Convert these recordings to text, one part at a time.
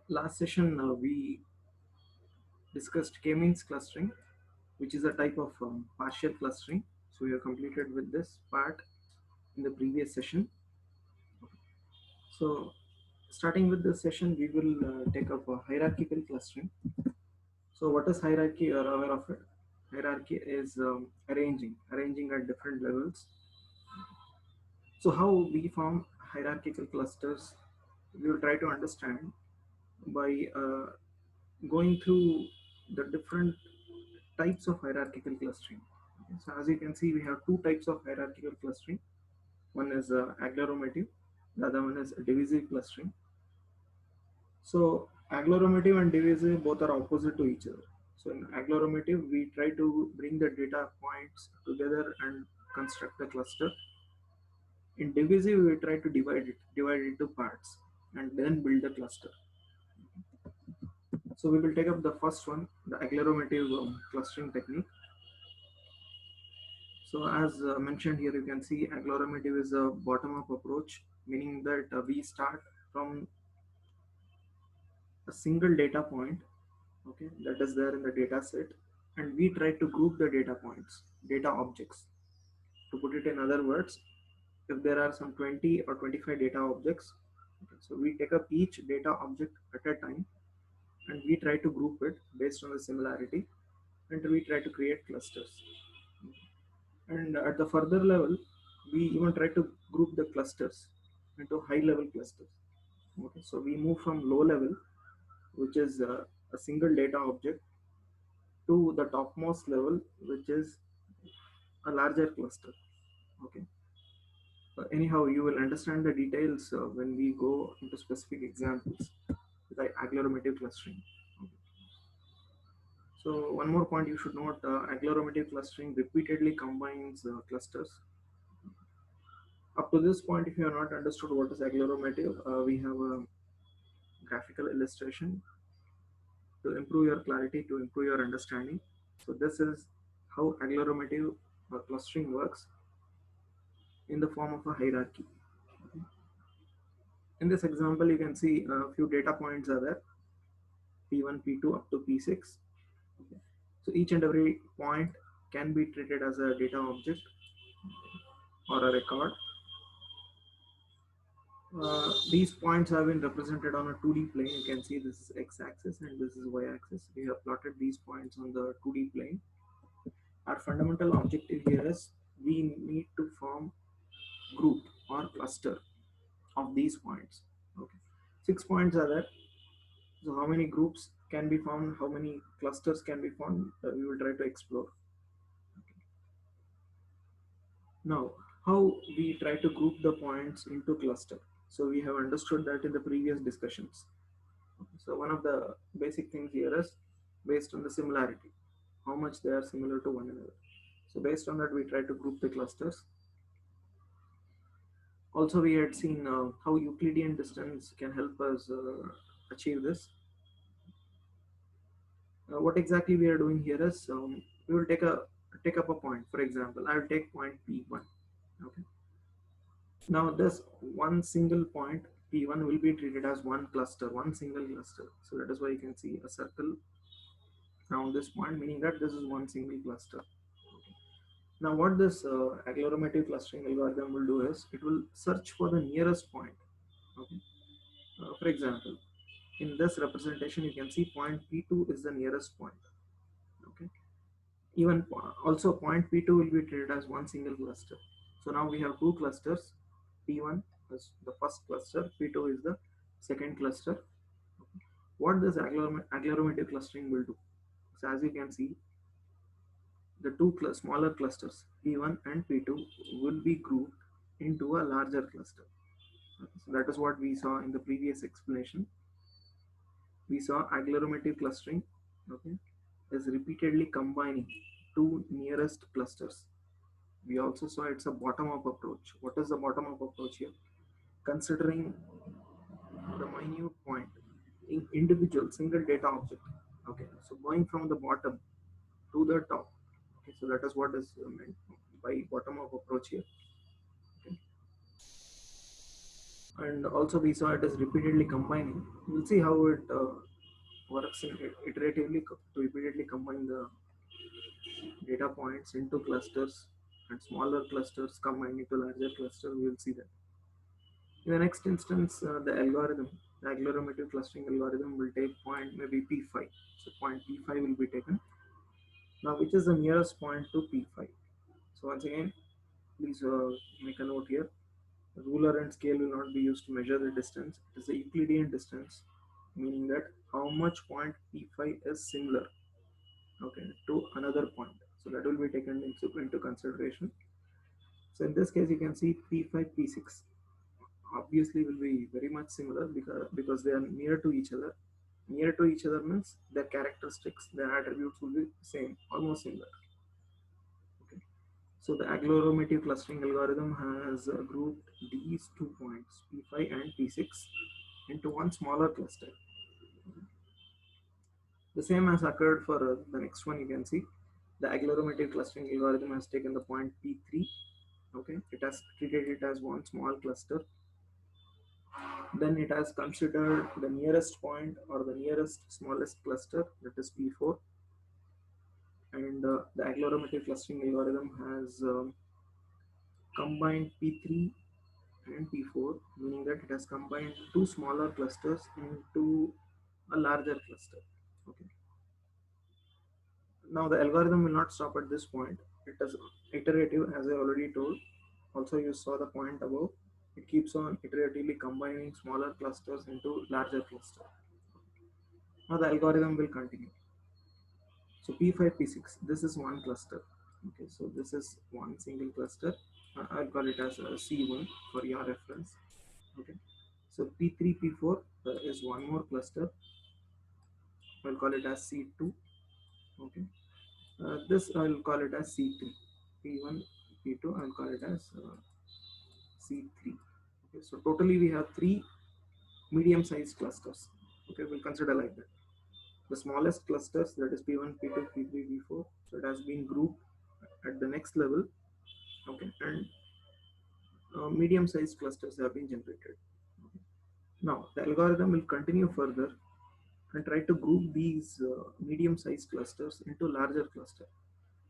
Last session, we discussed k-means clustering, which is a type of partial clustering. So we have completed with this part in the previous session. So starting with this session, we will take up hierarchical clustering. So what is hierarchy? You are aware of it. Hierarchy is arranging at different levels. So how we form hierarchical clusters, we will try to understand by going through the different types of hierarchical clustering. Okay, so as you can see, we have two types of hierarchical clustering. One is agglomerative, the other one is divisive clustering. So agglomerative and divisive both are opposite to each other. So in agglomerative, we try to bring the data points together and construct a cluster. In divisive, we try to divide it into parts, and then build a cluster. So we will take up the first one, the agglomerative clustering technique. So as mentioned here, you can see agglomerative is a bottom-up approach, meaning that we start from a single data point, okay, that is there in the data set, and we try to group the data points, data objects. To put it in other words, if there are some 20 or 25 data objects, okay, so we take up each data object at a time, and we try to group it based on the similarity, and we try to create clusters. And at the further level, we even try to group the clusters into high level clusters. Okay, so we move from low level, which is a single data object, to the topmost level, which is a larger cluster. Okay. Anyhow, you will understand the details when we go into specific examples like agglomerative clustering. Okay. So one more point you should note: agglomerative clustering repeatedly combines clusters. Up to this point, if you have not understood what is agglomerative, we have a graphical illustration to improve your clarity, to improve your understanding. So this is how agglomerative clustering works in the form of a hierarchy. Okay. In this example, you can see a few data points are there, P1, P2 up to P6. Okay. So each and every point can be treated as a data object or a record. These points have been represented on a 2D plane. You can see this is x-axis and this is y-axis. We have plotted these points on the 2D plane. Our fundamental objective here is we need to form group or cluster of these points. Okay, 6 points are there. So how many groups can be formed? How many clusters can be formed? We will try to explore. Okay. Now, how we try to group the points into cluster? So we have understood that in the previous discussions. So one of the basic things here is based on the similarity, how much they are similar to one another. So based on that, we try to group the clusters. Also, we had seen how Euclidean distance can help us achieve this. What exactly we are doing here is we will take up a point. For example, I will take point P1. Okay. Now this one single point P1 will be treated as one cluster, one single cluster. So that is why you can see a circle around this point, meaning that this is one single cluster. Okay. Now what this agglomerative clustering algorithm will do is it will search for the nearest point. Okay. For example, in this representation, you can see point P2 is the nearest point. Okay. Even also point P2 will be treated as one single cluster. So now we have two clusters. P1 is the first cluster, P2 is the second cluster. Okay. What this agglomerative clustering will do? So as you can see, the two smaller clusters, P1 and P2, will be grouped into a larger cluster. Okay. So that is what we saw in the previous explanation. We saw agglomerative clustering, okay, is repeatedly combining two nearest clusters. We also saw it's a bottom-up approach. What is the bottom-up approach here? Considering the minute point in individual single data object. Okay, so going from the bottom to the top. Okay, so that is what is meant by bottom-up approach here. Okay. And also we saw it as repeatedly combining. We'll see how it works in iteratively to repeatedly combine the data points into clusters and smaller clusters combined into larger cluster. We will see that. In the next instance, the agglomerative clustering algorithm will take point maybe P5. So point P5 will be taken. Now, which is the nearest point to P5? So once again, please make a note here. The ruler and scale will not be used to measure the distance. It is the Euclidean distance, meaning that how much point P5 is similar, okay, to another point. So that will be taken into consideration. So in this case, you can see P5, P6 obviously will be very much similar because they are near to each other. Near to each other means their characteristics, their attributes will be same, almost similar. Okay. So the agglomerative clustering algorithm has grouped these 2 points, P5 and P6, into one smaller cluster. The same has occurred for the next one. You can see the agglomerative clustering algorithm has taken the point P3. Okay, it has treated it as one small cluster. Then it has considered the nearest point or the nearest smallest cluster, that is P4. And the agglomerative clustering algorithm has combined P3 and P4, meaning that it has combined two smaller clusters into a larger cluster. Okay. Now the algorithm will not stop at this point. It is iterative, as I already told. Also, you saw the point above. It keeps on iteratively combining smaller clusters into larger clusters. Now the algorithm will continue. So P5, P6, this is one cluster. Okay, so this is one single cluster. I'll call it as C1 for your reference. Okay, so P3, P4 is one more cluster. I'll call it as C2. Okay, this I'll call it as C3. P1, P2, I'll call it as C3. Okay, so totally we have three medium-sized clusters. Okay, we'll consider like that. The smallest clusters, that is P1, P2, P3, P4, so it has been grouped at the next level. Okay, and medium-sized clusters have been generated. Okay. Now the algorithm will continue further and try to group these medium-sized clusters into larger cluster.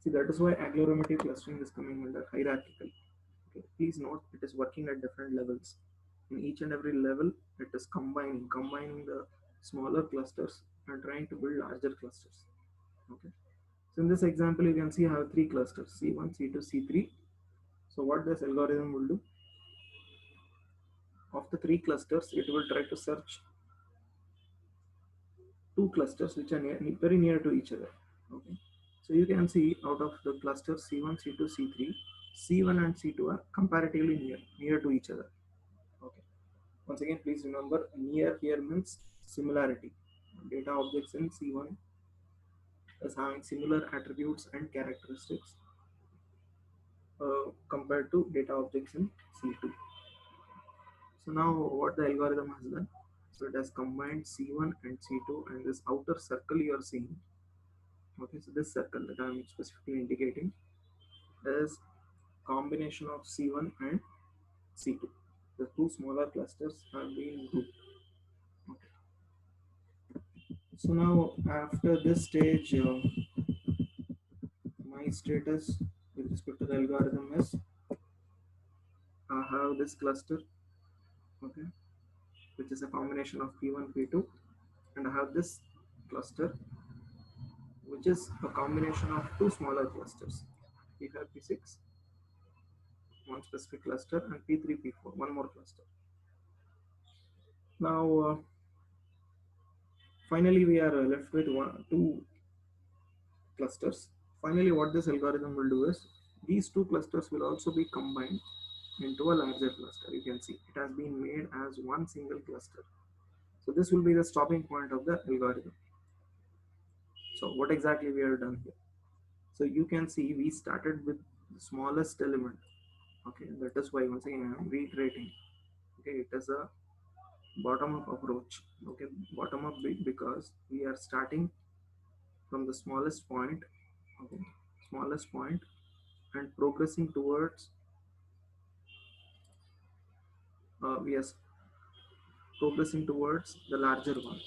See, that is why agglomerative clustering is coming under hierarchical. Okay. Please note it is working at different levels. In each and every level, it is combining the smaller clusters and trying to build larger clusters. Okay. So in this example, you can see I have three clusters: C1, C2, C3. So what this algorithm will do? Of the three clusters, it will try to search two clusters which are very near to each other. Okay. So you can see out of the cluster C1, C2, C3, C1 and C2 are comparatively near to each other. Okay. Once again, please remember near here means similarity. Data objects in C1 is having similar attributes and characteristics compared to data objects in C2. So now what the algorithm has done, so it has combined C1 and C2 and this outer circle you are seeing. Okay, so this circle that I am specifically indicating is combination of C1 and C2. The two smaller clusters have been grouped. Okay. So now after this stage, my status with respect to the algorithm is I have this cluster, okay, which is a combination of P1, P2, and I have this cluster, which is a combination of two smaller clusters, P5, P6, one specific cluster, and P3, P4, one more cluster. Now, finally, we are left with two clusters. Finally, what this algorithm will do is these two clusters will also be combined into a larger cluster. You can see it has been made as one single cluster. So this will be the stopping point of the algorithm. So what exactly we are done here? So you can see we started with the smallest element. Okay, that is why once again I am reiterating. Okay, it is a bottom-up approach. Okay, bottom-up because we are starting from the smallest point. Okay, smallest point and progressing towards we are progressing towards the larger one.